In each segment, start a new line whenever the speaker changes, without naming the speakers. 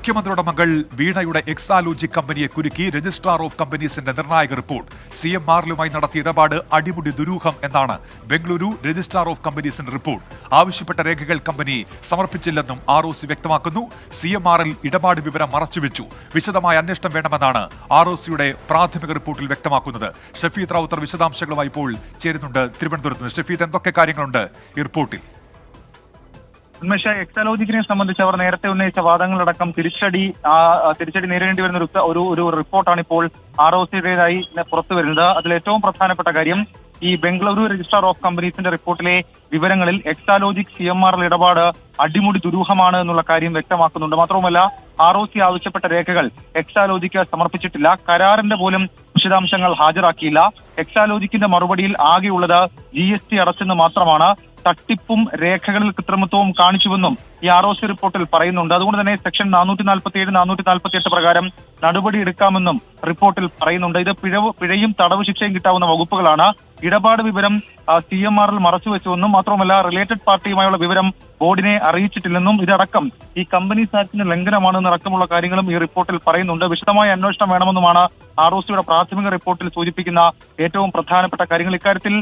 മുഖ്യമന്ത്രിയുടെ മകൾ വീണയുടെ എക്സാലോജി കമ്പനിയെ കുരുക്കി രജിസ്ട്രാർ ഓഫ് കമ്പനീസിന്റെ നിർണായക റിപ്പോർട്ട്. CMRലുമായി നടത്തിയ ഇടപാട് അടിമുടി ദുരൂഹം എന്നാണ് ബംഗളൂരു രജിസ്ട്രാർ ഓഫ് കമ്പനീസിന്റെ റിപ്പോർട്ട്. ആവശ്യപ്പെട്ട രേഖകൾ കമ്പനി സമർപ്പിച്ചില്ലെന്നും ROC വ്യക്തമാക്കുന്നു. CMRൽ ഇടപാട് വിവരം മറച്ചുവെച്ചു. വിശദമായ അന്വേഷണം വേണമെന്നാണ് ROCയുടെ പ്രാഥമിക റിപ്പോർട്ടിൽ വ്യക്തമാക്കുന്നത്. ഷഫീദ് റാവുത്തർ വിശദാംശങ്ങളുമായി ഇപ്പോൾ ചേരുന്നുണ്ട് തിരുവനന്തപുരത്ത് നിന്ന്. ഷഫീദ്, എന്തൊക്കെ കാര്യങ്ങളുണ്ട് ഈ റിപ്പോർട്ടിൽ?
ഉന്മേഷ, എക്സാലോജിക്കിനെ സംബന്ധിച്ച് അവർ നേരത്തെ ഉന്നയിച്ച വാദങ്ങളടക്കം തിരിച്ചടി നേരിടേണ്ടി വരുന്ന ഒരു റിപ്പോർട്ടാണ് ഇപ്പോൾ ROCയുടേതായി പുറത്തു വരുന്നത്. അതിൽ ഏറ്റവും പ്രധാനപ്പെട്ട കാര്യം ഈ ബംഗളൂരു രജിസ്ട്രാർ ഓഫ് കമ്പനീസിന്റെ റിപ്പോർട്ടിലെ വിവരങ്ങളിൽ എക്സാലോജിക് CMRൽ ഇടപാട് അടിമുടി ദുരൂഹമാണ് എന്നുള്ള കാര്യം വ്യക്തമാക്കുന്നുണ്ട്. മാത്രവുമല്ല, ROC ആവശ്യപ്പെട്ട രേഖകൾ എക്സാലോജിക്ക് സമർപ്പിച്ചിട്ടില്ല. കരാറിന്റെ പോലും വിശദാംശങ്ങൾ ഹാജരാക്കിയില്ല. എക്സാലോജിക്കിന്റെ മറുപടിയിൽ ആകെയുള്ളത് GST അടച്ചെന്ന് മാത്രമാണ്. തട്ടിപ്പും രേഖകളിൽ കൃത്രിമത്വവും കാണിച്ചുവെന്നും ഈ ROC റിപ്പോർട്ടിൽ പറയുന്നുണ്ട്. അതുകൊണ്ട് തന്നെ സെക്ഷൻ 447, 448 പ്രകാരം നടപടി എടുക്കാമെന്നും റിപ്പോർട്ടിൽ പറയുന്നുണ്ട്. ഇത് പിഴയും തടവ് ശിക്ഷയും കിട്ടാവുന്ന വകുപ്പുകളാണ്. ഇടപാട് വിവരം CMRൽ മറച്ചുവെച്ചുവെന്നും മാത്രമല്ല റിലേറ്റഡ് പാർട്ടിയുമായുള്ള വിവരം ബോർഡിനെ അറിയിച്ചിട്ടില്ലെന്നും ഇതടക്കം ഈ കമ്പനീസ് ആക്ടിന്റെ ലംഘനമാണെന്നടക്കമുള്ള കാര്യങ്ങളും ഈ റിപ്പോർട്ടിൽ പറയുന്നുണ്ട്. വിശദമായ അന്വേഷണം വേണമെന്നുമാണ് ROCയുടെ പ്രാഥമിക റിപ്പോർട്ടിൽ സൂചിപ്പിക്കുന്ന ഏറ്റവും പ്രധാനപ്പെട്ട കാര്യങ്ങൾ. ഇക്കാര്യത്തിൽ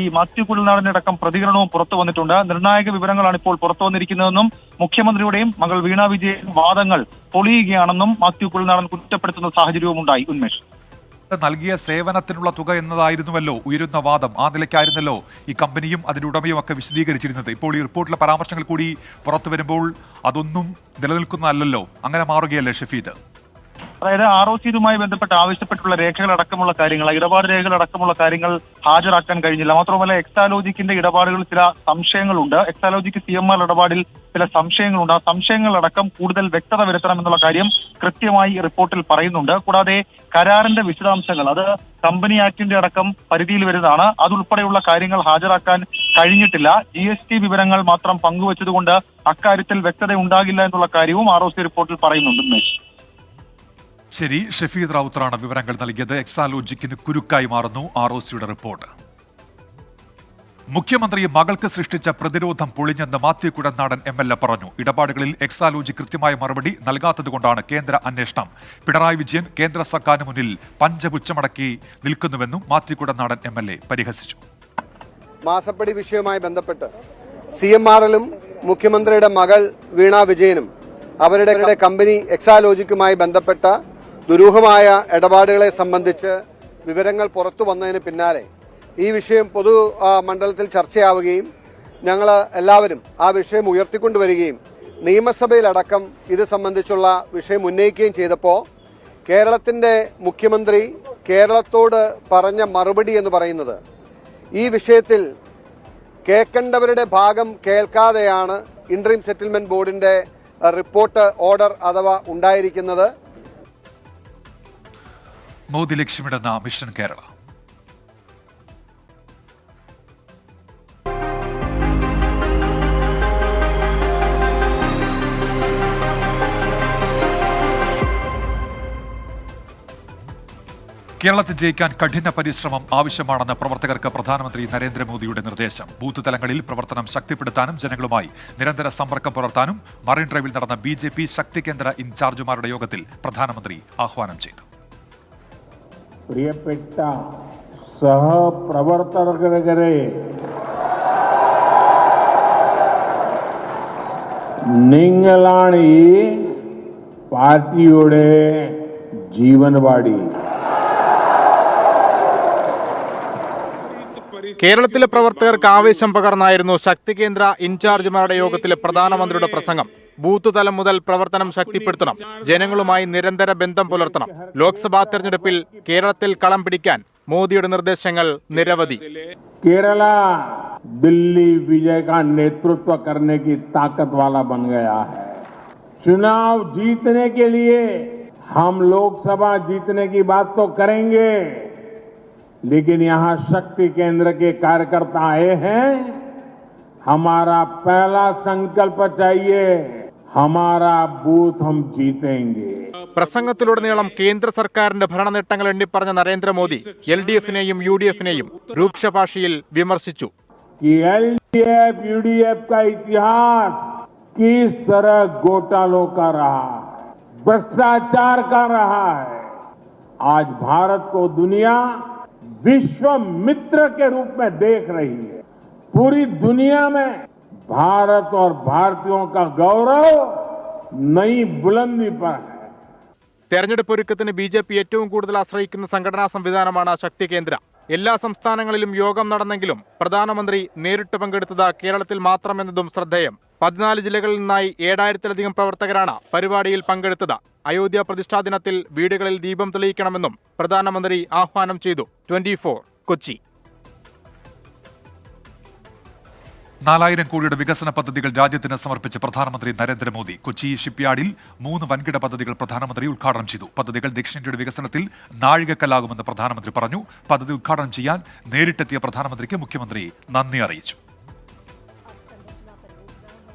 ഈ മാത്യു കുഴൽനാടന്റെ അടക്കം പ്രതികരണവും പുറത്തു വന്നിട്ടുണ്ട്. നിർണായക വിവരങ്ങളാണ് ഇപ്പോൾ പുറത്തു വന്നിരിക്കുന്നതെന്നും മുഖ്യമന്ത്രിയുടെയും മകൾ വീണ വിജയൻ വാദങ്ങൾ പൊളിയുകയാണെന്നും മാത്യു കുഴൽനാടൻ കുറ്റപ്പെടുത്തുന്ന സാഹചര്യവും ഉണ്ടായി. ഉന്മേഷ്,
നൽകിയ സേവനത്തിനുള്ള തുക എന്നതായിരുന്നുവല്ലോ ഉയരുന്ന വാദം. ആ നിലയ്ക്കായിരുന്നല്ലോ ഈ കമ്പനിയും അതിന്റെ ഉടമയും ഒക്കെ വിശദീകരിച്ചിരുന്നത്. ഇപ്പോൾ ഈ റിപ്പോർട്ടിലെ പരാമർശങ്ങൾ കൂടി പുറത്തു വരുമ്പോൾ അതൊന്നും നിലനിൽക്കുന്നതല്ലോ, അങ്ങനെ മാറുകയല്ലേ ഷഫീദ്?
അതായത് ROCയുമായി ബന്ധപ്പെട്ട് ആവശ്യപ്പെട്ടുള്ള രേഖകൾ അടക്കമുള്ള കാര്യങ്ങൾ, ഇടപാട് രേഖകൾ അടക്കമുള്ള കാര്യങ്ങൾ ഹാജരാക്കാൻ കഴിഞ്ഞില്ല. മാത്രമല്ല, എക്സാലോജിക്കിന്റെ ഇടപാടുകളിൽ ചില സംശയങ്ങളുണ്ട്. എക്സാലോജിക്ക് CMR ഇടപാടിൽ ചില സംശയങ്ങളുണ്ട്. ആ സംശയങ്ങളടക്കം കൂടുതൽ വ്യക്തത വരുത്തണമെന്നുള്ള കാര്യം കൃത്യമായി റിപ്പോർട്ടിൽ പറയുന്നുണ്ട്. കൂടാതെ കരാറിന്റെ വിശദാംശങ്ങൾ, അത് കമ്പനി ആക്ടിന്റെ അടക്കം പരിധിയിൽ വരുന്നതാണ്. അതുൾപ്പെടെയുള്ള കാര്യങ്ങൾ ഹാജരാക്കാൻ കഴിഞ്ഞിട്ടില്ല. GST വിവരങ്ങൾ മാത്രം പങ്കുവച്ചതുകൊണ്ട് അക്കാര്യത്തിൽ വ്യക്തത ഉണ്ടാകില്ല എന്നുള്ള കാര്യവും ROC റിപ്പോർട്ടിൽ പറയുന്നുണ്ട്. ഉന്മേഷ്,
ശരി, ഷഫീദ് റാവുത്തറാണ് വിവരങ്ങൾ നൽകിയത്. എക്സാലോജിക്കിന് കുരുക്കായി മാറുന്നു ROCയുടെ റിപ്പോർട്ട്. മുഖ്യമന്ത്രി മകൾക്ക് സൃഷ്ടിച്ച പ്രതിരോധം പൊളിഞ്ഞെന്ന് മാത്യു കുഴൽനാടൻ MLA പറഞ്ഞു. ഇടപാടുകളിൽ എക്സാലോജി കൃത്യമായ മറുപടി നൽകാത്തതുകൊണ്ടാണ് കേന്ദ്ര അന്വേഷണം. പിണറായി വിജയൻ കേന്ദ്ര സർക്കാരിന് മുന്നിൽ പഞ്ചപുച്ഛമടക്കി നിൽക്കുന്നുവെന്നും മാത്യു കുഴൽനാടൻ MLA പരിഹസിച്ചു.
മാസപ്പടി വിഷയവുമായി ബന്ധപ്പെട്ട് CMRലും മുഖ്യമന്ത്രിയുടെ മകൾ വീണ വിജയനും അവരുടെ കമ്പനി എക്സാലോജിക്കുമായി ബന്ധപ്പെട്ട ദുരൂഹമായ ഇടപാടുകളെ സംബന്ധിച്ച് വിവരങ്ങൾ പുറത്തു വന്നതിന് പിന്നാലെ ഈ വിഷയം പൊതു മണ്ഡലത്തിൽ ചർച്ചയാവുകയും ഞങ്ങൾ എല്ലാവരും ആ വിഷയം ഉയർത്തിക്കൊണ്ടുവരികയും നിയമസഭയിലടക്കം ഇത് സംബന്ധിച്ചുള്ള വിഷയം ഉന്നയിക്കുകയും ചെയ്തപ്പോൾ കേരളത്തിൻ്റെ മുഖ്യമന്ത്രി കേരളത്തോട് പറഞ്ഞ മറുപടി എന്ന് പറയുന്നത് ഈ വിഷയത്തിൽ കേൾക്കേണ്ടവരുടെ ഭാഗം കേൾക്കാതെയാണ് ഇന്ററിം സെറ്റിൽമെന്റ് ബോർഡിന്റെ റിപ്പോർട്ട് ഓർഡർ അഥവാ ഉണ്ടായിരിക്കുന്നത്.
മോദി ലക്ഷ്യമിടുന്ന മിഷൻ കേരള. കേരളത്തിൽ ജയിക്കാൻ കഠിന പരിശ്രമം ആവശ്യമാണെന്ന് പ്രവർത്തകർക്ക് പ്രധാനമന്ത്രി നരേന്ദ്രമോദിയുടെ നിർദ്ദേശം. ബൂത്ത് തലങ്ങളിൽ പ്രവർത്തനം ശക്തിപ്പെടുത്താനും ജനങ്ങളുമായി നിരന്തര സമ്പർക്കം പുലർത്താനും മറൈൻ ഡ്രൈവിൽ നടന്ന BJP ശക്തി കേന്ദ്ര ഇൻചാർജുമാരുടെ യോഗത്തിൽ പ്രധാനമന്ത്രി ആഹ്വാനം ചെയ്തു.
പ്രിയപ്പെട്ട സഹപ്രവർത്തകരെ, നിങ്ങളാണ് ഈ പാർട്ടിയുടെ ജീവനവാടി.
കേരളത്തിലെ പ്രവർത്തകർക്ക് ആവേശം പകർന്നായിരുന്നു ശക്തി കേന്ദ്ര ഇൻചാർജുമാരുടെ യോഗത്തിലെ പ്രധാനമന്ത്രിയുടെ പ്രസംഗം. ബൂത്ത് തലം മുതൽ പ്രവർത്തനം ശക്തിപ്പെടുത്തണം, ജനങ്ങളുമായി നിരന്തര ബന്ധം പുലർത്തണം. ലോക്സഭാ തെരഞ്ഞെടുപ്പിൽ കേരളത്തിൽ കളം പിടിക്കാൻ മോദിയുടെ നിർദ്ദേശങ്ങൾ നിരവധി.
കേരള ദില്ലി വിജയ का नेतृत्व करने की ताकत वाला बन गया है. चुनाव जीतने के लिए हम लोकसभा जीतने की बात तो करेंगे, लेकिन यहाँ शक्ति केंद्र के कार्यकर्ता आए हैं. हमारा पहला संकल्प चाहिए, हमारा बूथ हम जीतेंगे.
പ്രസംഗത്തിലുടനീളം കേന്ദ്ര സർക്കാരിന്റെ ഭരണനേട്ടങ്ങൾ എണ്ണിപ്പറഞ്ഞ നരേന്ദ്രമോദി LDFനെയും UDFനെയും രൂക്ഷ ഭാഷയിൽ വിമർശിച്ചു.
LDF UDF का इतिहास किस तरह घोटालों का रहा. भ्रष्टाचार कर रहा है। आज भारत को दुनिया विश्व मित्र के रूप में देख रही है। पूरी दुनिया में भारत और भारतीयों का गौरव नई बुलंदी पर है।
തെരഞ്ഞെടുപ്പ് ഒരുക്കത്തിന് ബി.ജെ.പി ഏറ്റവും കൂടുതൽ ആശ്രയിക്കുന്ന സംഘടനാ സംവിധാനമാണ് ശക്തി കേന്ദ്ര. എല്ലാ സംസ്ഥാനങ്ങളിലും യോഗം നടന്നെങ്കിലും പ്രധാനമന്ത്രി നേരിട്ട് പങ്കെടുത്തത് കേരളത്തിൽ മാത്രമെന്നതും ശ്രദ്ധേയം. 14 ജില്ലകളിൽ നിന്നായി 7000-ലധികം പ്രവർത്തകരാണ് പരിപാടിയിൽ പങ്കെടുത്തത്. അയോധ്യ പ്രതിഷ്ഠാ ദിനത്തിൽ വീടുകളിൽ ദീപം തെളിയിക്കണമെന്നും പ്രധാനമന്ത്രി ആഹ്വാനം ചെയ്തു. 24 കൊച്ചി.
4000 കോടിയുടെ വികസന പദ്ധതികൾ രാജ്യത്തിന് സമർപ്പിച്ച് പ്രധാനമന്ത്രി നരേന്ദ്രമോദി. കൊച്ചി ഷിപ്പ്യാർഡിൽ 3 വൻകിട പദ്ധതികൾ പ്രധാനമന്ത്രി ഉദ്ഘാടനം ചെയ്തു. പദ്ധതികൾ ദക്ഷിണേന്ത്യയുടെ വികസനത്തിൽ നാഴികക്കല്ലാകുമെന്ന് പ്രധാനമന്ത്രി പറഞ്ഞു. പദ്ധതി ഉദ്ഘാടനം ചെയ്യാൻ നേരിട്ടെത്തിയ പ്രധാനമന്ത്രിക്ക് മുഖ്യമന്ത്രി നന്ദി അറിയിച്ചു.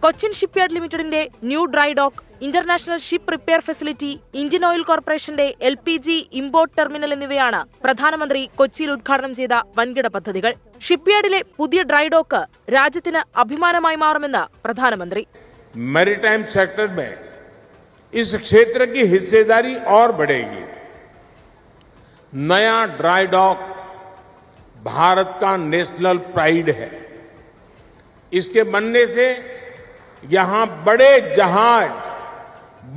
കൊച്ചിൻ ഷിപ്പ്യാർഡ് ലിമിറ്റഡിന്റെ new dry dock, international ship repair facility, Indian oil കോർപ്പറേഷന്റെ LPG ഇമ്പോർട്ട് ടെർമിനൽ എന്നിവയാണ് പ്രധാനമന്ത്രി കൊച്ചിയിൽ ഉദ്ഘാടനം ചെയ്ത വൻകിട പദ്ധതികൾ. ഷിപ്പ്യാർഡിലെ പുതിയ ഡ്രൈ ഡോക്ക് രാജ്യത്തിന് അഭിമാനമായി മാറുമെന്ന് പ്രധാനമന്ത്രി.
मैरीटाइम सेक्टर में इस क्षेत्र की हिस्सेदारी और बढ़ेगी। नया ड्राई डॉक भारत का नेशनल प्राइड है। इसके बनने से यहां बड़े जहाज,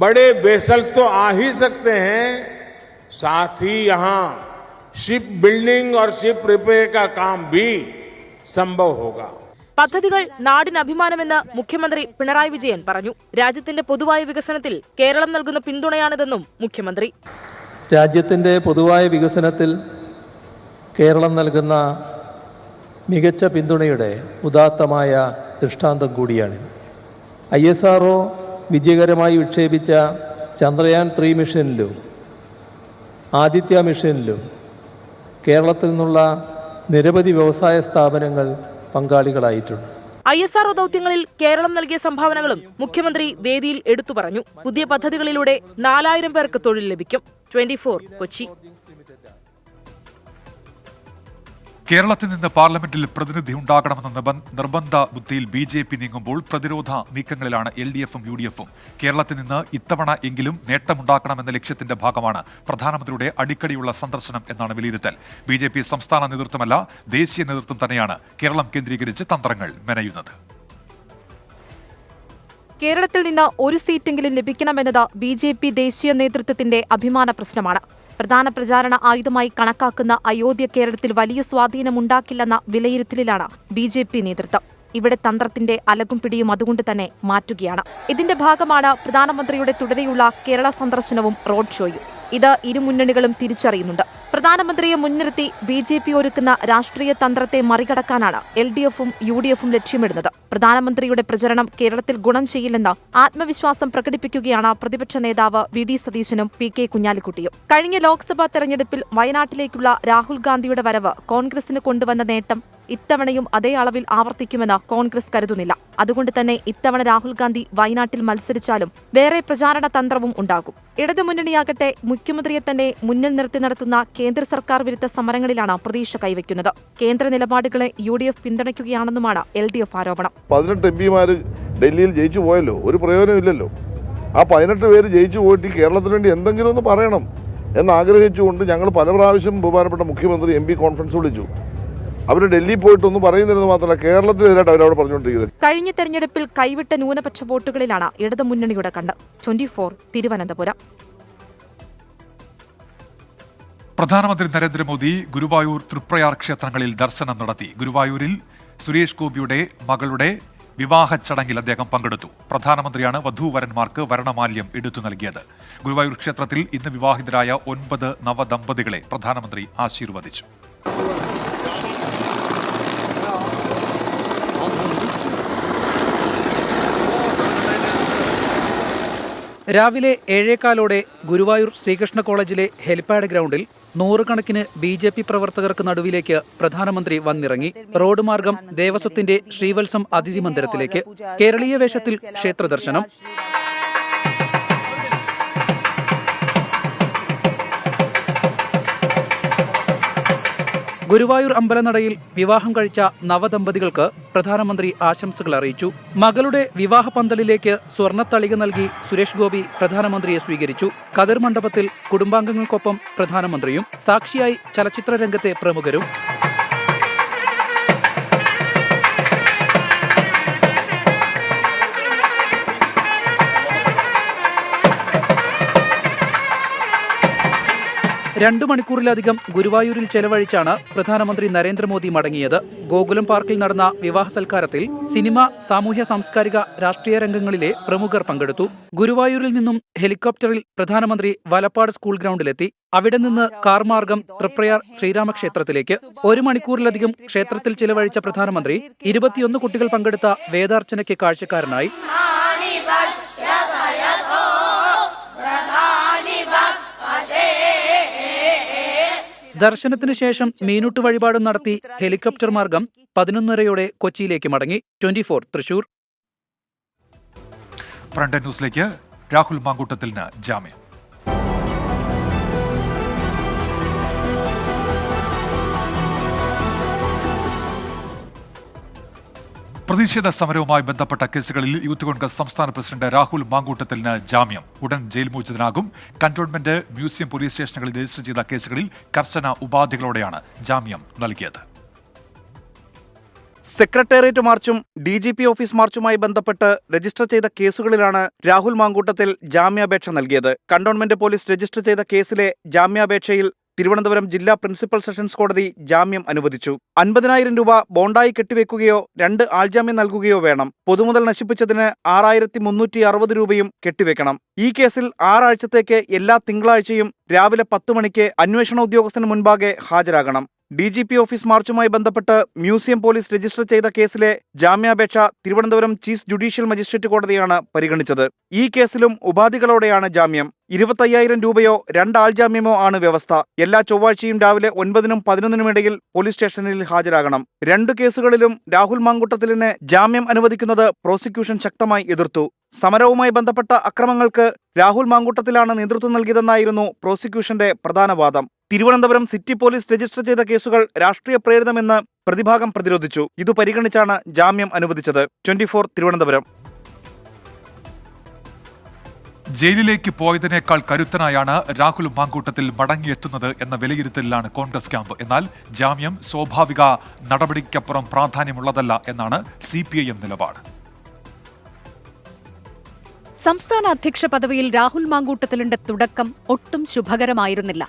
बड़े वेसल तो आ ही सकते हैं, साथ ही यहां शिप बिल्डिंग और शिप रिपेयर का काम भी संभव होगा.
പദ്ധതികൾ നാടിന് അഭിമാനമെന്ന് മുഖ്യമന്ത്രി പിണറായി വിജയൻ പറഞ്ഞു. രാജ്യത്തിന്റെ പൊതുവായ വികസനത്തിൽ കേരളം നൽകുന്ന പിന്തുണയാണിതെന്നും മുഖ്യമന്ത്രി.
രാജ്യത്തിന്റെ പൊതുവായ വികസനത്തിൽ കേരളം നൽകുന്ന മികച്ച പിന്തുണയുടെ ഉദാത്തമായ ദൃഷ്ടാന്തം കൂടിയാണിത്. ISRO വിജയകരമായി വിക്ഷേപിച്ച ചന്ദ്രയാൻ 3 മിഷനിലും ആദിത്യ മിഷനിലും കേരളത്തിൽ നിന്നുള്ള നിരവധി വ്യവസായ സ്ഥാപനങ്ങൾ പങ്കാളികളായിട്ടുണ്ട്.
ISRO ദൗത്യങ്ങളിൽ കേരളം നൽകിയ സംഭാവനകളും മുഖ്യമന്ത്രി വേദിയിൽ എടുത്തു പറഞ്ഞു. പുതിയ പദ്ധതികളിലൂടെ 4000 പേർക്ക് തൊഴിൽ ലഭിക്കും. 24 കൊച്ചി.
കേരളത്തിൽ നിന്ന് പാർലമെന്റിൽ പ്രതിനിധി ഉണ്ടാകണമെന്ന നിർബന്ധ ബുദ്ധിയിൽ BJP നീങ്ങുമ്പോൾ പ്രതിരോധ നീക്കങ്ങളിലാണ് LDFും UDFും. കേരളത്തിൽ നിന്ന് ഇത്തവണ എങ്കിലും നേട്ടമുണ്ടാക്കണമെന്ന ലക്ഷ്യത്തിന്റെ ഭാഗമാണ് പ്രധാനമന്ത്രിയുടെ അടിക്കടിയുള്ള സന്ദർശനം എന്നാണ് വിലയിരുത്തൽ. BJP സംസ്ഥാന നേതൃത്വമല്ല, ദേശീയ നേതൃത്വം തന്നെയാണ് കേരളം കേന്ദ്രീകരിച്ച് തന്ത്രങ്ങൾ മെനയുന്നത്.
കേരളത്തിൽ നിന്ന് ഒരു സീറ്റെങ്കിലും ലഭിക്കണമെന്നത് BJP ദേശീയ നേതൃത്വത്തിന്റെ അഭിമാന പ്രശ്നമാണ്. പ്രധാന പ്രചാരണ ആയുധമായി കണക്കാക്കുന്ന അയോധ്യ കേരളത്തിൽ വലിയ സ്വാധീനമുണ്ടാക്കില്ലെന്ന വിലയിരുത്തലിലാണ് BJP നേതൃത്വം. ഇവിടെ തന്ത്രത്തിന്റെ അലകും പിടിയും അതുകൊണ്ട് തന്നെ മാറ്റുകയാണ്. ഇതിന്റെ ഭാഗമാണ് പ്രധാനമന്ത്രിയുടെ തുടരെയുള്ള കേരള സന്ദർശനവും റോഡ് ഷോയും. ഇത് ഇരു മുന്നണികളും തിരിച്ചറിയുന്നുണ്ട്. പ്രധാനമന്ത്രിയെ മുൻനിർത്തി BJP ഒരുക്കുന്ന രാഷ്ട്രീയ തന്ത്രത്തെ മറികടക്കാനാണ് LDFും UDFും ലക്ഷ്യമിടുന്നത്. പ്രധാനമന്ത്രിയുടെ പ്രചരണം കേരളത്തിൽ ഗുണം ചെയ്യില്ലെന്ന് ആത്മവിശ്വാസം പ്രകടിപ്പിക്കുകയാണ് പ്രതിപക്ഷ നേതാവ് VD സതീശനും PK കുഞ്ഞാലിക്കുട്ടിയും. കഴിഞ്ഞ ലോക്സഭാ തെരഞ്ഞെടുപ്പിൽ വയനാട്ടിലേക്കുള്ള രാഹുൽ ഗാന്ധിയുടെ വരവ് കോൺഗ്രസിന് കൊണ്ടുവന്ന നേട്ടം ഇത്തവണയും അതേ അളവിൽ ആവർത്തിക്കുമെന്ന് കോൺഗ്രസ് കരുതുന്നില്ല. അതുകൊണ്ട് തന്നെ ഇത്തവണ രാഹുൽ ഗാന്ധി വയനാട്ടിൽ മത്സരിച്ചാലും വേറെ പ്രചാരണ തന്ത്രവും ഉണ്ടാകും. ഇടതുമുന്നണിയാകട്ടെ മുഖ്യമന്ത്രിയെ തന്നെ മുന്നിൽ നിർത്തി നടത്തുന്ന കേന്ദ്ര സർക്കാർ വിരുദ്ധ സമരങ്ങളിലാണ് പ്രതീക്ഷ കൈവയ്ക്കുന്നത്. കേന്ദ്ര നിലപാടുകളെ UDF പിന്തുണയ്ക്കുകയാണെന്നുമാണ് LDF ആരോപണം.
18 MPമാർ ഡൽഹിയിൽ ജയിച്ചു പോയല്ലോ, ഒരു പ്രയോജനമില്ലല്ലോ. ആ 18 പേര് ജയിച്ചു പോയിട്ട് കേരളത്തിന് വേണ്ടി എന്തെങ്കിലും ഒന്ന് പറയണം എന്നാഗ്രഹിച്ചുകൊണ്ട് ഞങ്ങൾ പല പ്രാവശ്യം ബഹുമാനപ്പെട്ട മുഖ്യമന്ത്രി MP കോൺഫറൻസ് വിളിച്ചു. അവർ ഡൽഹിയിൽ പോയിട്ടൊന്നും പറയുന്നില്ലെന്ന് മാത്രമല്ല, കേരളത്തിലായിട്ട് അവരവിടെ പറഞ്ഞുകൊണ്ടിരിക്കുന്നത്.
കഴിഞ്ഞ തെരഞ്ഞെടുപ്പിൽ കൈവിട്ട ന്യൂനപക്ഷ വോട്ടുകളിലാണ് ഇടതുമുന്നണിയുടെ കണ്ണ്. 24 തിരുവനന്തപുരം.
പ്രധാനമന്ത്രി നരേന്ദ്രമോദി ഗുരുവായൂർ തൃപ്രയാർ ക്ഷേത്രങ്ങളിൽ ദർശനം നടത്തി. ഗുരുവായൂരിൽ സുരേഷ് ഗോപിയുടെ മകളുടെ വിവാഹ ചടങ്ങിൽ അദ്ദേഹം പങ്കെടുത്തു. പ്രധാനമന്ത്രിയാണ് വധൂവരന്മാർക്ക് വരണമാല്യം എടുത്തു നൽകിയത്. ഗുരുവായൂർ ക്ഷേത്രത്തിൽ ഇന്ന് വിവാഹിതരായ 9 നവദമ്പതികളെ പ്രധാനമന്ത്രി ആശീർവദിച്ചു.
രാവിലെ 7:15 ഗുരുവായൂർ ശ്രീകൃഷ്ണ കോളേജിലെ ഹെലിപാഡ് ഗ്രൗണ്ടിൽ നൂറുകണക്കിന് BJP പ്രവർത്തകർക്ക് നടുവിലേക്ക് പ്രധാനമന്ത്രി വന്നിറങ്ങി. റോഡ് മാർഗം ദേവസ്വത്തിന്റെ ശ്രീവത്സം അതിഥി മന്ദിരത്തിലേക്ക്. കേരളീയ വേഷത്തിൽ ക്ഷേത്രദർശനം. ഗുരുവായൂർ അമ്പലനടയിൽ വിവാഹം കഴിച്ച നവദമ്പതികൾക്ക് പ്രധാനമന്ത്രി ആശംസകൾ അറിയിച്ചു. മകളുടെ വിവാഹ പന്തലിലേക്ക് സ്വർണ്ണത്തളിക നൽകി സുരേഷ് ഗോപി പ്രധാനമന്ത്രിയെ സ്വീകരിച്ചു. കതിർ മണ്ഡപത്തിൽ കുടുംബാംഗങ്ങൾക്കൊപ്പം പ്രധാനമന്ത്രിയും സാക്ഷിയായി ചലച്ചിത്ര രംഗത്തെ പ്രമുഖരും. രണ്ടു മണിക്കൂറിലധികം ഗുരുവായൂരിൽ ചെലവഴിച്ചാണ് പ്രധാനമന്ത്രി നരേന്ദ്രമോദി മടങ്ങിയത്. ഗോകുലം പാർക്കിൽ നടന്ന വിവാഹ സൽക്കാരത്തിൽ സിനിമ, സാമൂഹ്യ സാംസ്കാരിക, രാഷ്ട്രീയ രംഗങ്ങളിലെ പ്രമുഖർ പങ്കെടുത്തു. ഗുരുവായൂരിൽ നിന്നും ഹെലികോപ്റ്ററിൽ പ്രധാനമന്ത്രി വലപ്പാട് സ്കൂൾ ഗ്രൗണ്ടിലെത്തി. അവിടെ നിന്ന് കാർ മാർഗം തൃപ്രയാർ ശ്രീരാമക്ഷേത്രത്തിലേക്ക്. 1 മണിക്കൂറിലധികം ക്ഷേത്രത്തിൽ ചിലവഴിച്ച പ്രധാനമന്ത്രി 21 കുട്ടികൾ പങ്കെടുത്ത വേദാർച്ചനയ്ക്ക് കാഴ്ചക്കാരനായി. ദർശനത്തിന് ശേഷം മീനൂട്ട് വഴിപാടും നടത്തി ഹെലികോപ്റ്റർ മാർഗം 11:30 കൊച്ചിയിലേക്ക് മടങ്ങി. 24 തൃശൂർ.
ഫ്രണ്ട് ന്യൂസിലേക്ക്. രാഹുൽ മാങ്കൂട്ടത്തിന് ജാമ്യം. പ്രതിഷേധ സമരവുമായി ബന്ധപ്പെട്ട കേസുകളിൽ യൂത്ത് കോൺഗ്രസ് സംസ്ഥാന പ്രസിഡന്റ് രാഹുൽ മാങ്കൂട്ടത്തിന് ജാമ്യം. ഉടൻ ജയിൽ മോചിതനാകും. കന്റോൺമെന്റ്, മ്യൂസിയം പോലീസ് സ്റ്റേഷനുകളിൽ രജിസ്റ്റർ ചെയ്ത കേസുകളിൽ കർശന ഉപാധികളോടെയാണ് ജാമ്യം നൽകിയത്.
സെക്രട്ടേറിയറ്റ് മാർച്ചും DGP ഓഫീസ് മാർച്ചുമായി ബന്ധപ്പെട്ട് രജിസ്റ്റർ ചെയ്ത കേസുകളിലാണ് രാഹുൽ മാങ്കൂട്ടത്തിൽ ജാമ്യാപേക്ഷ നൽകിയത്. കന്റോൺമെന്റ് പോലീസ് രജിസ്റ്റർ ചെയ്ത കേസിലെ ജാമ്യാപേക്ഷയിൽ തിരുവനന്തപുരം ജില്ലാ പ്രിൻസിപ്പൽ സെഷൻസ് കോടതി ജാമ്യം അനുവദിച്ചു. 50,000 രൂപ ബോണ്ടായി കെട്ടിവെക്കുകയോ 2 ആൾജാമ്യം നൽകുകയോ വേണം. പൊതുമുതൽ നശിപ്പിച്ചതിന് 6,360 രൂപയും കെട്ടിവെക്കണം. ഈ കേസിൽ 6 ആഴ്ചത്തേക്ക് എല്ലാ തിങ്കളാഴ്ചയും രാവിലെ 10 മണിക്ക് അന്വേഷണ ഉദ്യോഗസ്ഥന് മുൻപാകെ ഹാജരാകണം. DGP ഓഫീസ് മാർച്ചുമായി ബന്ധപ്പെട്ട് മ്യൂസിയം പോലീസ് രജിസ്റ്റർ ചെയ്ത കേസിലെ ജാമ്യാപേക്ഷ തിരുവനന്തപുരം ചീഫ് ജുഡീഷ്യൽ മജിസ്ട്രേറ്റ് കോടതിയാണ് പരിഗണിച്ചത്. ഈ കേസിലും ഉപാധികളോടെയാണ് ജാമ്യം. 25,000 രൂപയോ 2 ആൾജാമ്യമോ ആണ് വ്യവസ്ഥ. എല്ലാ ചൊവ്വാഴ്ചയും രാവിലെ 9-നും 11-നും ഇടയിൽ പോലീസ് സ്റ്റേഷനിൽ ഹാജരാകണം. 2 കേസുകളിലും രാഹുൽ മാങ്കൂട്ടത്തിലിന് ജാമ്യം അനുവദിക്കുന്നത് പ്രോസിക്യൂഷൻ ശക്തമായി എതിർത്തു. സമരവുമായി ബന്ധപ്പെട്ട അക്രമങ്ങൾക്ക് രാഹുൽ മാങ്കൂട്ടത്തിലാണ് നേതൃത്വം നൽകിയതെന്നായിരുന്നു പ്രോസിക്യൂഷന്റെ പ്രധാന വാദം. തിരുവനന്തപുരം സിറ്റി പോലീസ് രജിസ്റ്റർ ചെയ്ത കേസുകൾ രാഷ്ട്രീയ പ്രേരിതമെന്ന് പ്രതിഭാഗം പ്രതിരോധിച്ചു. ഇത് പരിഗണിച്ചാണ് ജാമ്യം അനുവദിച്ചത്. 24 തിരുവനന്തപുരം.
ജയിലിലേക്ക് പോയതിനേക്കാൾ കരുത്തനായാണ് രാഹുൽ മാങ്കൂട്ടത്തിൽ മടങ്ങിയെത്തുന്നത് എന്ന വിലയിരുത്തലിലാണ് കോൺഗ്രസ് ക്യാമ്പ്. എന്നാൽ ജാമ്യം സ്വാഭാവിക നടപടിക്കപ്പുറം പ്രാധാന്യമുള്ളതല്ല എന്നാണ് CPIM നിലപാട്.
സംസ്ഥാന അധ്യക്ഷ പദവിയിൽ രാഹുൽ മാങ്കൂട്ടത്തിലിന്റെ തുടക്കം ഒട്ടും ശുഭകരമായിരുന്നില്ല.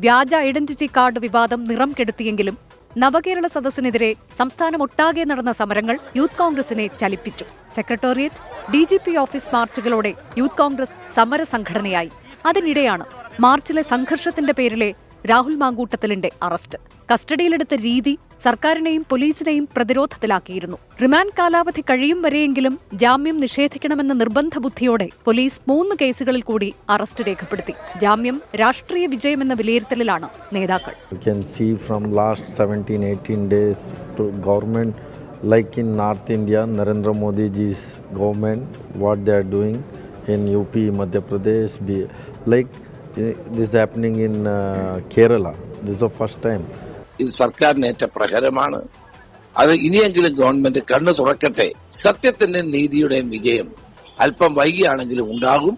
വ്യാജ ഐഡന്റിറ്റി കാർഡ് വിവാദം നിറം കെടുത്തിയെങ്കിലും നവകേരള സദസ്സിനെതിരെ സംസ്ഥാനമൊട്ടാകെ നടന്ന സമരങ്ങൾ യൂത്ത് കോൺഗ്രസിനെ ചലിപ്പിച്ചു. സെക്രട്ടേറിയറ്റ്, DGP ഓഫീസ് മാർച്ചുകളോടെ യൂത്ത് കോൺഗ്രസ് സമരസംഘടനയായി. അതിനിടെയാണ് മാർച്ചിലെ സംഘർഷത്തിന്റെ പേരിലെ രാഹുൽ മാങ്കൂട്ടത്തിലിന്റെ അറസ്റ്റ്. കസ്റ്റഡിയിലെടുത്ത രീതി സർക്കാരിനെയും പോലീസിനെയും പ്രതിരോധത്തിലാക്കിയിരുന്നു. റിമാൻഡ് കാലാവധി കഴിയും വരെയെങ്കിലും ജാമ്യം നിഷേധിക്കണമെന്ന നിർബന്ധ ബുദ്ധിയോടെ പോലീസ് 3 കേസുകളിൽ കൂടി അറസ്റ്റ് രേഖപ്പെടുത്തി. ജാമ്യം രാഷ്ട്രീയ വിജയമെന്ന വിലയിരുത്തലിലാണ് നേതാക്കൾ.
You can see from last 17-18 days to government, like in North India, Narendra Modi ji's government, what they are doing in UP, Madhya Pradesh, like this is happening in Kerala. This is the first time.
ഇത് സർക്കാരിനേറ്റ പ്രഹരമാണ്. അത് ഇനിയെങ്കിലും government കണ്ണു തുറക്കട്ടെ. സത്യത്തിന്റെയും നീതിയുടെയും വിജയം അല്പം വൈകിയാണെങ്കിലും ഉണ്ടാകും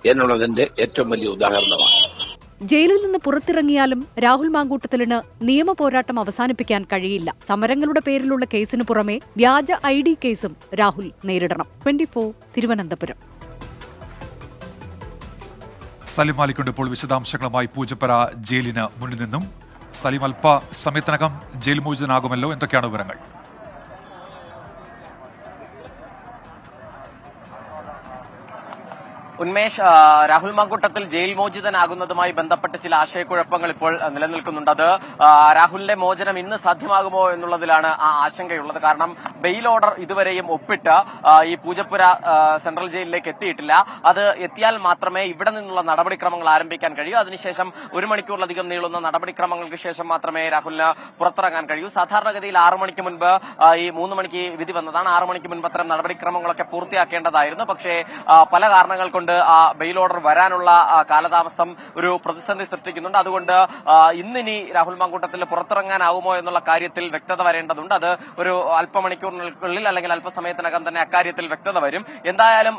എന്നുള്ളതിന്റെ ഏറ്റവും വലിയ ഉദാഹരണമാണ്.
ജയിലിൽ നിന്ന് പുറത്തിറങ്ങിയാലും രാഹുൽ മാങ്കൂട്ടത്തിലിന് നിയമ പോരാട്ടം അവസാനിപ്പിക്കാൻ കഴിയില്ല. സമരങ്ങളുടെ പേരിലുള്ള കേസിനു പുറമെ വ്യാജ ID കേസും രാഹുൽ നേരിടണം. 24 തിരുവനന്തപുരം.
സലിം മാലിക്കുണ്ട് ഇപ്പോൾ വിശദാംശങ്ങളുമായി പൂജപ്പുര ജയിലിന് മുന്നിൽ നിന്നും. സലിം, അല്പ സമയത്തിനകം ജയിൽ മോചിതനാകുമല്ലോ, എന്തൊക്കെയാണ് വിവരങ്ങൾ?
ഉന്മേഷ്, രാഹുൽ മാങ്കൂട്ടത്തിൽ ജയിൽ മോചിതനാകുന്നതുമായി ബന്ധപ്പെട്ട് ചില ആശയക്കുഴപ്പങ്ങൾ ഇപ്പോൾ നിലനിൽക്കുന്നുണ്ട്. അത് രാഹുലിന്റെ മോചനം ഇന്ന് സാധ്യമാകുമോ എന്നുള്ളതിലാണ് ആ ആശങ്കയുള്ളത്. കാരണം ബെയിൽ ഓർഡർ ഇതുവരെയും ഒപ്പിട്ട് ഈ പൂജപ്പുര സെൻട്രൽ ജയിലിലേക്ക് എത്തിയിട്ടില്ല. അത് എത്തിയാൽ മാത്രമേ ഇവിടെ നിന്നുള്ള നടപടിക്രമങ്ങൾ ആരംഭിക്കാൻ കഴിയൂ. അതിനുശേഷം 1 മണിക്കൂറിലധികം നീളുന്ന നടപടിക്രമങ്ങൾക്ക് ശേഷം മാത്രമേ രാഹുലിന് പുറത്തിറങ്ങാൻ കഴിയൂ. സാധാരണഗതിയിൽ 6 മണിക്ക് മുൻപ് ഈ 3 മണിക്ക് വിധി വന്നതാണ്. 6 മണിക്ക് മുൻപ് അത്തരം നടപടിക്രമങ്ങളൊക്കെ പൂർത്തിയാക്കേണ്ടതായിരുന്നു. പക്ഷേ പല കാരണങ്ങൾ കൊണ്ട് അതുകൊണ്ട് ആ ബെയിൽ ഓർഡർ വരാനുള്ള കാലതാമസം ഒരു പ്രതിസന്ധി സൃഷ്ടിക്കുന്നുണ്ട്. അതുകൊണ്ട് ഇന്നിനി രാഹുൽ മാങ്കൂട്ടത്തിൽ പുറത്തിറങ്ങാനാവുമോ എന്നുള്ള കാര്യത്തിൽ വ്യക്തത വരേണ്ടതുണ്ട്. അത് ഒരു അല്പമണിക്കൂറിനുള്ളിൽ അല്ലെങ്കിൽ അല്പസമയത്തിനകം തന്നെ അക്കാര്യത്തിൽ വ്യക്തത വരും. എന്തായാലും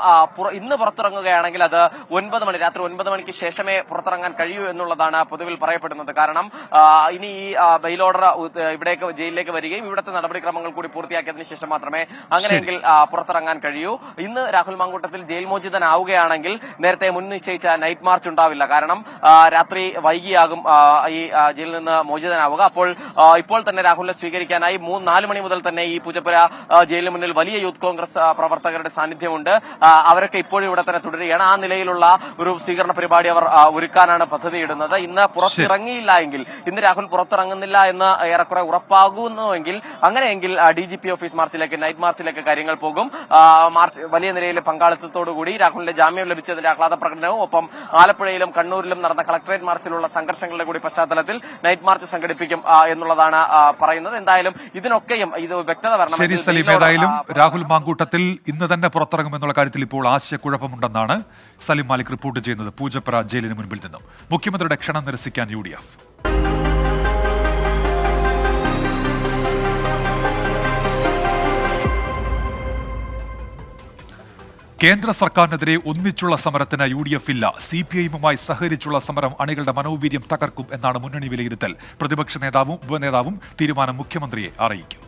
ഇന്ന് പുറത്തിറങ്ങുകയാണെങ്കിൽ അത് രാത്രി 9 മണിക്ക് ശേഷമേ പുറത്തിറങ്ങാൻ കഴിയൂ എന്നുള്ളതാണ് പൊതുവിൽ പറയപ്പെടുന്നത്. കാരണം ഇനി ഈ ബെയിൽ ഓർഡർ ഇവിടേക്ക് ജയിലിലേക്ക് വരികയും ഇവിടുത്തെ നടപടിക്രമങ്ങൾ കൂടി പൂർത്തിയാക്കിയതിനു ശേഷം മാത്രമേ അങ്ങനെയെങ്കിൽ പുറത്തിറങ്ങാൻ കഴിയൂ. ഇന്ന് രാഹുൽ മാങ്കൂട്ടത്തിൽ ജയിൽ മോചിതനാവുകയാണെങ്കിൽ നേരത്തെ മുൻ നിശ്ചയിച്ച നൈറ്റ് മാർച്ച് ഉണ്ടാവില്ല. കാരണം രാത്രി വൈകിയാകും ഈ ജയിലിൽ നിന്ന് മോചിതനാവുക. അപ്പോൾ ഇപ്പോൾ തന്നെ രാഹുലിനെ സ്വീകരിക്കാനായി 4 മണി മുതൽ തന്നെ ഈ പൂജപ്പുര ജയിലിന് മുന്നിൽ വലിയ യൂത്ത് കോൺഗ്രസ് പ്രവർത്തകരുടെ സാന്നിധ്യമുണ്ട്. അവരൊക്കെ ഇപ്പോഴും ഇവിടെ തന്നെ തുടരുകയാണ്. ആ നിലയിലുള്ള ഒരു സ്വീകരണ പരിപാടി അവർ ഒരുക്കാനാണ് പദ്ധതിയിടുന്നത്. ഇന്ന് പുറത്തിറങ്ങിയില്ല എങ്കിൽ, ഇന്ന് രാഹുൽ പുറത്തിറങ്ങുന്നില്ല എന്ന് ഏറെക്കുറെ ഉറപ്പാകുന്നുവെങ്കിൽ, അങ്ങനെയെങ്കിൽ DGP ഓഫീസ് മാർച്ചിലേക്ക്, നൈറ്റ് മാർച്ചിലേക്ക് കാര്യങ്ങൾ പോകും. മാർച്ച് വലിയ നിലയിൽ പങ്കാളിത്തത്തോടുകൂടി രാഹുലിന്റെ ജാമ്യം ലഭിച്ചതിന്റെ ആഹ്ലാദ പ്രകടനവും ഒപ്പം ആലപ്പുഴയിലും കണ്ണൂരിലും നടന്ന കളക്ടറേറ്റ് മാർച്ചിലുള്ള സംഘർഷങ്ങളുടെ കൂടി പശ്ചാത്തലത്തിൽ നൈറ്റ് മാർച്ച് സംഘടിപ്പിക്കും എന്നുള്ളതാണ് പറയുന്നത്. എന്തായാലും ഇതിനൊക്കെയും ഇത് വ്യക്തത വരണം.
ശരി സലീം, ഏതായാലും രാഹുൽ മാങ്കൂട്ടത്തിൽ ഇന്ന് തന്നെ പുറത്തിറങ്ങുമെന്നുള്ള കാര്യത്തിൽ ഇപ്പോൾ ആശയക്കുഴപ്പമുണ്ടെന്നാണ് സലീം മാലിക് റിപ്പോർട്ട് ചെയ്യുന്നത് പൂജപ്പുര ജയിലിന് മുൻപിൽ നിന്നും. മുഖ്യമന്ത്രിയുടെ ക്ഷണം നിരസിക്കാൻ UDF. കേന്ദ്ര സർക്കാരിനെതിരെ ഒന്നിച്ചുള്ള സമരത്തിന് UDF ഇല്ല. CPIയുമായി സഹകരിച്ചുള്ള സമരം അണികളുടെ മനോവീര്യം തകർക്കും എന്നാണ് മുന്നണി വിലയിരുത്തൽ. പ്രതിപക്ഷ നേതാവും ഉപനേതാവും തീരുമാനം മുഖ്യമന്ത്രിയെ അറിയിക്കും.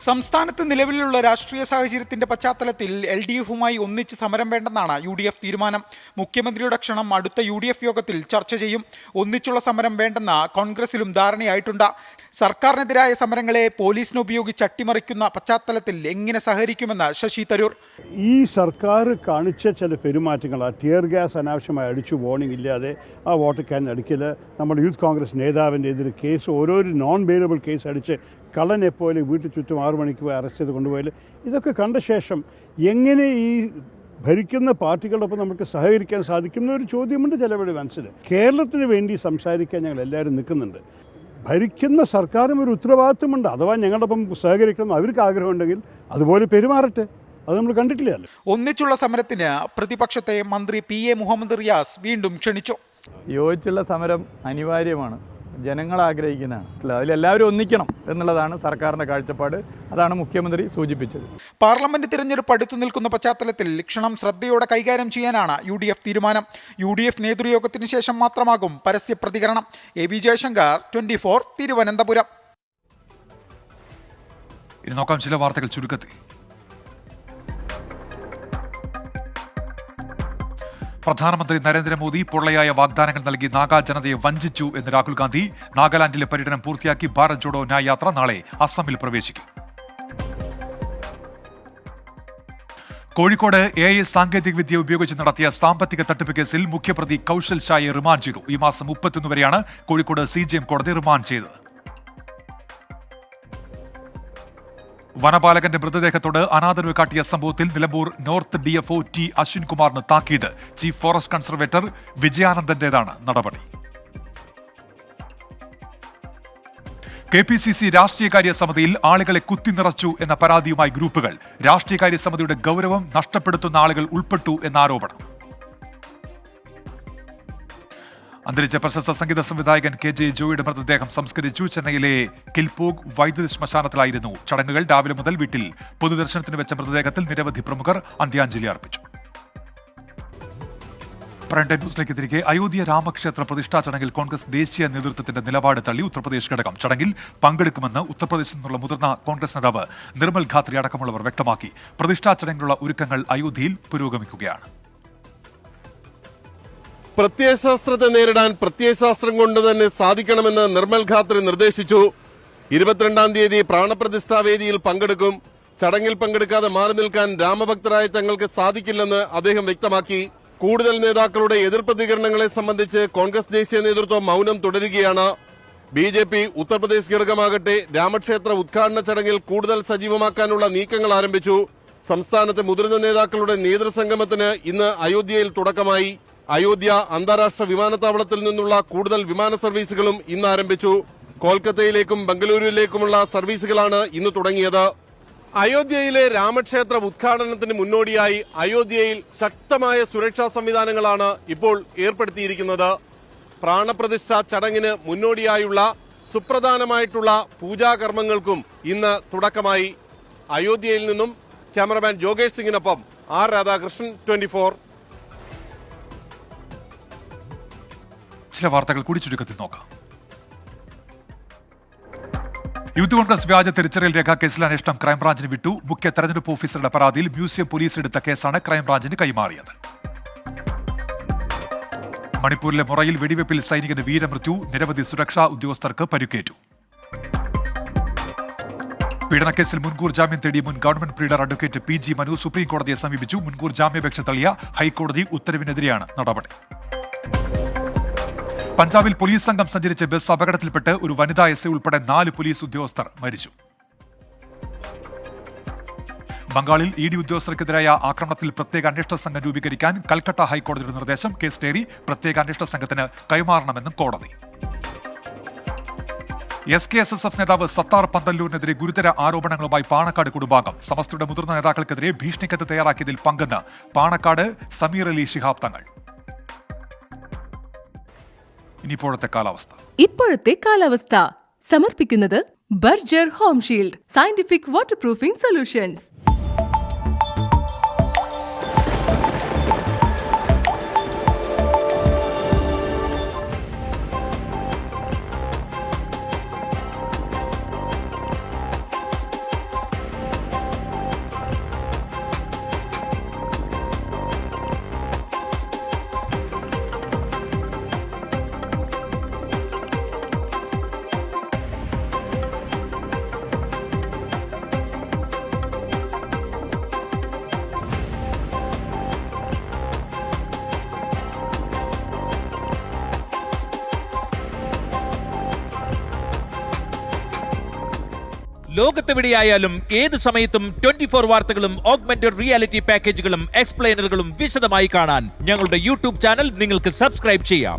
സംസ്ഥാനത്ത് നിലവിലുള്ള രാഷ്ട്രീയ സാഹചര്യത്തിന്റെ പശ്ചാത്തലത്തിൽ LDFുമായി ഒന്നിച്ച് സമരം വേണ്ടെന്നാണ് UDF തീരുമാനം. മുഖ്യമന്ത്രിയുടെ ക്ഷണം അടുത്ത UDF യോഗത്തിൽ ചർച്ച ചെയ്യും. ഒന്നിച്ചുള്ള സമരം വേണ്ടെന്ന കോൺഗ്രസിലും ധാരണയായിട്ടുണ്ട്. സർക്കാരിനെതിരായ സമരങ്ങളെ പോലീസിനെ ഉപയോഗിച്ച് അട്ടിമറിക്കുന്ന പശ്ചാത്തലത്തിൽ എങ്ങനെ സഹകരിക്കുമെന്ന് ശശി തരൂർ.
ഈ സർക്കാർ കാണിച്ച ചില പെരുമാറ്റങ്ങൾ, ടിയർ ഗ്യാസ് അനാവശ്യമായി അടിച്ചു, വാർണിംഗ് ഇല്ലാതെ ആ വാട്ടർ ക്യാൻ അടിക്കൽ, നമ്മുടെ യൂത്ത് കോൺഗ്രസ് നേതാവിൻ്റെ എതിരെ കേസ്, ഓരോരു നോൺ ബെയിലബിൾ കേസ് അടിച്ച് കള്ളനെപ്പോലെ വീട്ടിൽ ചുറ്റും 6 മണിക്ക് അറസ്റ്റ് ചെയ്ത് കൊണ്ടുപോയാൽ, ഇതൊക്കെ കണ്ട ശേഷം എങ്ങനെ ഈ ഭരിക്കുന്ന പാർട്ടികളോടൊപ്പം നമുക്ക് സഹകരിക്കാൻ സാധിക്കും എന്നൊരു ചോദ്യമുണ്ട് ചിലവരുടെ മനസ്സിൽ. കേരളത്തിന് വേണ്ടി സംസാരിക്കാൻ ഞങ്ങൾ എല്ലാവരും നിൽക്കുന്നുണ്ട്. ഭരിക്കുന്ന സർക്കാരും ഒരു ഉത്തരവാദിത്വമുണ്ട്. അഥവാ ഞങ്ങളോടൊപ്പം സഹകരിക്കണം അവർക്ക് ആഗ്രഹമുണ്ടെങ്കിൽ അതുപോലെ പെരുമാറട്ടെ. അത് നമ്മൾ കണ്ടിട്ടില്ലല്ലോ.
ഒന്നിച്ചുള്ള സമരത്തിന് പ്രതിപക്ഷത്തെ മന്ത്രി PA മുഹമ്മദ് റിയാസ് വീണ്ടും ക്ഷണിച്ചു.
യോജിച്ചുള്ള സമരം അനിവാര്യമാണ്, ജനങ്ങൾ ആഗ്രഹിക്കുന്നതാണ്. അതിലെല്ലാവരും ഒന്നിക്കണം എന്നുള്ളതാണ് സർക്കാരിൻ്റെ കാഴ്ചപ്പാട്. അതാണ് മുഖ്യമന്ത്രി സൂചിപ്പിച്ചത്.
പാർലമെന്റ് തിരഞ്ഞെടുപ്പ് അടുത്തു നിൽക്കുന്ന പശ്ചാത്തലത്തിൽ ക്ഷണം ശ്രദ്ധയോടെ കൈകാര്യം ചെയ്യാനാണ് UDF തീരുമാനം. UDF നേതൃയോഗത്തിന് ശേഷം മാത്രമാകും പരസ്യ പ്രതികരണം. AB ജയശങ്കർ, 24, തിരുവനന്തപുരം.
ഇനി നോക്കാം ചില വാർത്തകൾ ചുരുക്കത്തിൽ. പ്രധാനമന്ത്രി നരേന്ദ്രമോദി പൊള്ളയായ വാഗ്ദാനങ്ങൾ നൽകി നാഗാ ജനതയെ വഞ്ചിച്ചു എന്ന് രാഹുൽ ഗാന്ധി. നാഗാലാൻഡിലെ പര്യടനം പൂർത്തിയാക്കി ഭാരത് ജോഡോ ന്യായ് യാത്ര നാളെ അസമിൽ പ്രവേശിക്കും. കോഴിക്കോട് AI സാങ്കേതികവിദ്യ ഉപയോഗിച്ച് നടത്തിയ സാമ്പത്തിക തട്ടിപ്പ് കേസിൽ മുഖ്യപ്രതി കൗശൽ ഷായെ റിമാൻഡ് ചെയ്തു. ഈ മാസം 31 വരെയാണ് കോഴിക്കോട് CJM കോടതി റിമാൻഡ് ചെയ്തത്. വനപാലകന്റെ മൃതദേഹത്തോട് അനാദരവ് കാട്ടിയ സംഭവത്തിൽ നിലമ്പൂർ നോർത്ത് DFO T അശ്വിൻകുമാറിന് താക്കീത്. ചീഫ് ഫോറസ്റ്റ് കൺസർവേറ്റർ വിജയാനന്ദന്റേതാണ് നടപടി. KPCC രാഷ്ട്രീയകാര്യ സമിതിയിൽ ആളുകളെ കുത്തിനിറച്ചു എന്ന പരാതിയുമായി ഗ്രൂപ്പുകൾ. രാഷ്ട്രീയകാര്യ സമിതിയുടെ ഗൗരവം നഷ്ടപ്പെടുത്തുന്ന ആളുകൾ ഉൾപ്പെട്ടു എന്ന ആരോപണം. അന്തരിച്ച പ്രശസ്ത സംഗീത സംവിധായകൻ KJ ജോയിയുടെ മൃതദേഹം സംസ്കരിച്ചു. ചെന്നൈയിലെ കിൽപോഗ് വൈദ്യുതി ശ്മശാനത്തിലായിരുന്നു ചടങ്ങുകൾ. രാവിലെ മുതൽ വീട്ടിൽ പൊതുദർശനത്തിന് വെച്ച മൃതദേഹത്തിൽ നിരവധി പ്രമുഖർ അന്ത്യാഞ്ജലി അർപ്പിച്ചു. പ്രൈം ടൈം ന്യൂസിലേക്ക് തിരികെ. അയോധ്യ രാമക്ഷേത്ര പ്രതിഷ്ഠാ ചടങ്ങിൽ കോൺഗ്രസ് ദേശീയ നേതൃത്വത്തിന്റെ നിലപാട് തള്ളി ഉത്തർപ്രദേശ് ഘടകം. ചടങ്ങിൽ പങ്കെടുക്കുമെന്ന് ഉത്തർപ്രദേശിൽ നിന്നുള്ള മുതിർന്ന കോൺഗ്രസ് നേതാവ് നിർമ്മൽ ഖാത്രി അടക്കമുള്ളവർ വ്യക്തമാക്കി. പ്രതിഷ്ഠാ ചടങ്ങിലുള്ള ഒരുക്കങ്ങൾ അയോധ്യയിൽ പുരോഗമിക്കുകയാണ്.
പ്രത്യയശാസ്ത്രത്തെ നേരിടാൻ പ്രത്യയശാസ്ത്രം കൊണ്ട് തന്നെ സാധിക്കണമെന്ന് നിർമ്മൽ ഖാത്രി നിർദ്ദേശിച്ചു. 22-ാം തീയതി പ്രാണപ്രതിഷ്ഠാ വേദിയിൽ പങ്കെടുക്കും. ചടങ്ങിൽ പങ്കെടുക്കാതെ മാറി നിൽക്കാൻ രാമഭക്തരായ തങ്ങൾക്ക് സാധിക്കില്ലെന്ന് അദ്ദേഹം വ്യക്തമാക്കി. കൂടുതൽ നേതാക്കളുടെ എതിർപ്രതികരണങ്ങളെ സംബന്ധിച്ച് കോൺഗ്രസ് ദേശീയ നേതൃത്വം മൗനം തുടരുകയാണ്. BJP ഉത്തർപ്രദേശ് ഘടകമാകട്ടെ രാമക്ഷേത്ര ഉദ്ഘാടന ചടങ്ങിൽ കൂടുതൽ സജീവമാക്കാനുള്ള നീക്കങ്ങൾ ആരംഭിച്ചു. സംസ്ഥാനത്തെ മുതിർന്ന നേതാക്കളുടെ നേതൃസംഗമത്തിന് ഇന്ന് അയോധ്യയിൽ തുടക്കമായി. അയോധ്യ അന്താരാഷ്ട്ര വിമാനത്താവളത്തിൽ നിന്നുള്ള കൂടുതൽ വിമാന സർവീസുകളും ഇന്ന് ആരംഭിച്ചു. കൊൽക്കത്തയിലേക്കും ബംഗളൂരുവിലേക്കുമുള്ള സർവീസുകളാണ് ഇന്ന് തുടങ്ങിയത്. അയോധ്യയിലെ രാമക്ഷേത്ര ഉദ്ഘാടനത്തിന് മുന്നോടിയായി അയോധ്യയിൽ ശക്തമായ സുരക്ഷാ സംവിധാനങ്ങളാണ് ഇപ്പോൾ ഏർപ്പെടുത്തിയിരിക്കുന്നത്. പ്രാണപ്രതിഷ്ഠ ചടങ്ങിന് മുന്നോടിയായുള്ള സുപ്രധാനമായിട്ടുള്ള പൂജാകർമ്മങ്ങൾക്കും ഇന്ന് തുടക്കമായി. അയോധ്യയിൽ നിന്നും ക്യാമറമാൻ ജോഗേഷ് സിംഗിനൊപ്പം ആർ രാധാകൃഷ്ണൻ, 24.
ചില വാർത്തകൾ കൂടി ചുരുക്കത്തിൽ നോക്കാം. യൂത്ത് കോൺഗ്രസ് വ്യാജ തിരിച്ചറിയൽ രേഖ കേസിൽ അന്വേഷണം ക്രൈംബ്രാഞ്ചിന് വിട്ടു. മുഖ്യ തെരഞ്ഞെടുപ്പ് ഓഫീസറുടെ പരാതിയിൽ മ്യൂസിയം പോലീസ് എടുത്ത കേസാണ് ക്രൈംബ്രാഞ്ചിന് കൈമാറിയത്. മണിപ്പൂരിലെ മൊറയിൽ വെടിവെപ്പിൽ സൈനികന് വീരമൃത്യു. നിരവധി സുരക്ഷാ ഉദ്യോഗസ്ഥർക്ക് പരിക്കേറ്റു. പീഡനക്കേസിൽ മുൻകൂർ ജാമ്യം തേടിയ മുൻ government pleader advocate PG Manu supreme കോടതിയെ സമീപിച്ചു. മുൻകൂർ ജാമ്യാപേക്ഷ തള്ളിയ ഹൈക്കോടതി ഉത്തരവിനെതിരെയാണ് നടപടി. പഞ്ചാബിൽ പോലീസ് സംഘം സഞ്ചരിച്ച ബസ് അപകടത്തിൽപ്പെട്ട് ഒരു വനിതാ SI ഉൾപ്പെടെ 4 പോലീസ് ഉദ്യോഗസ്ഥർ മരിച്ചു. ബംഗാളിൽ ED ഉദ്യോഗസ്ഥർക്കെതിരായ ആക്രമണത്തിൽ പ്രത്യേക അന്വേഷണ സംഘം രൂപീകരിക്കാൻ കൽക്കട്ട ഹൈക്കോടതിയുടെ നിർദ്ദേശം. കേസ് ഡയറി പ്രത്യേക അന്വേഷണ സംഘത്തിന് കൈമാറണമെന്നും കോടതി. SKSSF നേതാവ് സത്താർ പന്തല്ലൂരിനെതിരെ ഗുരുതര ആരോപണങ്ങളുമായി പാണക്കാട് കുടുംബാംഗം. സമസ്തയുടെ മുതിർന്ന നേതാക്കൾക്കെതിരെ ഭീഷണിക്കത്ത് തയ്യാറാക്കിയതിൽ പങ്കെന്ന് പാണക്കാട് സമീർ അലി ശിഹാബ് തങ്ങൾ. ഇപ്പോഴത്തെ
കാലാവസ്ഥ സമർപ്പിക്കുന്നത് Berger home shield scientific water proofing solutions.
ലോകത്തെവിടെയായാലും ഏത് സമയത്തും 24 വാർത്തകളും ഓഗ്മെന്റഡ് റിയാലിറ്റി പാക്കേജുകളും എക്സ്പ്ലെയിനറുകളും വിശദമായി കാണാൻ ഞങ്ങളുടെ യൂട്യൂബ് ചാനൽ നിങ്ങൾക്ക് സബ്സ്ക്രൈബ് ചെയ്യാം.